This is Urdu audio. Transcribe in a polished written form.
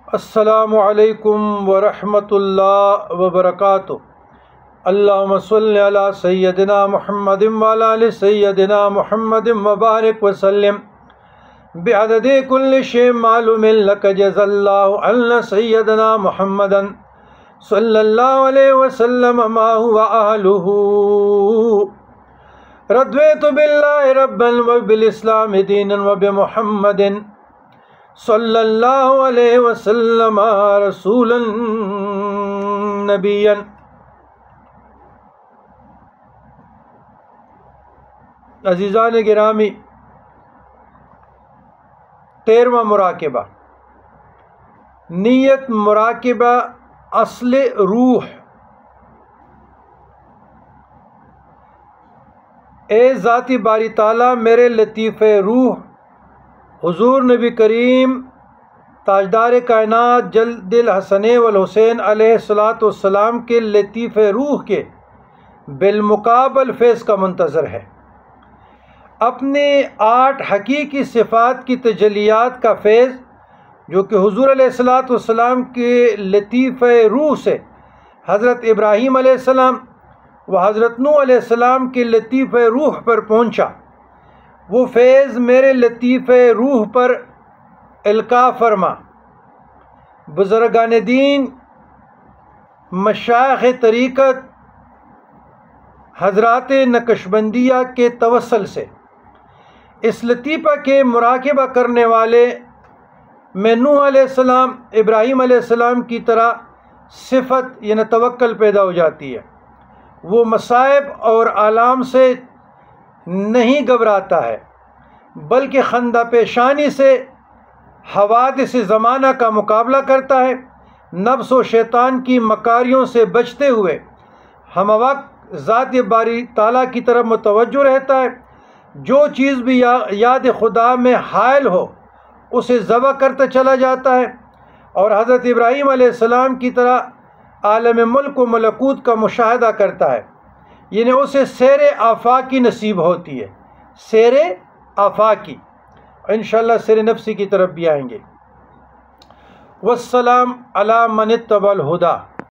السلام علیکم ورحمۃ اللہ وبرکاتہ۔ اللہم صلی علی سیدنا محمد وعلی آل سیدنا محمد وبارک وسلم بعدد کل شیء معلوم لک جزا اللہ عنا سیدنا محمد صلی اللہ علیہ وسلم ما هو اہلہ۔ رضیت باللہ ربا وبالاسلام دینا وبمحمد صلی اللہ علیہ وسلم رسولا نبیا۔ عزیزان گرامی، 13واں مراقبہ، نیت مراقبہ اصل روح۔ اے ذاتی باری تعالیٰ، میرے لطیف روح حضور نبی کریم تاجدار کائنات جلد الحسن والحسین علیہ الصلاۃ والسلام کے لطیف روح کے بالمقابل فیض کا منتظر ہے۔ اپنے 8 حقیقی صفات کی تجلیات کا فیض جو کہ حضور علیہ الصلاۃ والسلام کے لطیف روح سے حضرت ابراہیم علیہ السلام و حضرت نوح علیہ السلام کے لطیف روح پر پہنچا، وہ فیض میرے لطیف روح پر القاء فرما۔ بزرگان دین، مشائخ طریقت، حضرات نقشبندیہ کے توسل سے اس لطیفہ کے مراقبہ کرنے والے میں نوح علیہ السلام، ابراہیم علیہ السلام کی طرح صفت یعنی توکل پیدا ہو جاتی ہے۔ وہ مصائب اور آلام سے نہیں گھبراتا ہے، بلکہ خندہ پیشانی سے حوادث زمانہ کا مقابلہ کرتا ہے، نفس و شیطان کی مکاریوں سے بچتے ہوئے ہم وقت ذات باری تعالیٰ کی طرف متوجہ رہتا ہے۔ جو چیز بھی یاد خدا میں حائل ہو اسے ذبح کرتا چلا جاتا ہے، اور حضرت ابراہیم علیہ السلام کی طرح عالم ملک و ملکوت کا مشاہدہ کرتا ہے، یعنی اسے سیر آفاقی نصیب ہوتی ہے۔ سیر آفاقی، انشاءاللہ سیر نفسی کی طرف بھی آئیں گے۔ والسلام علی من اتبع الہدی۔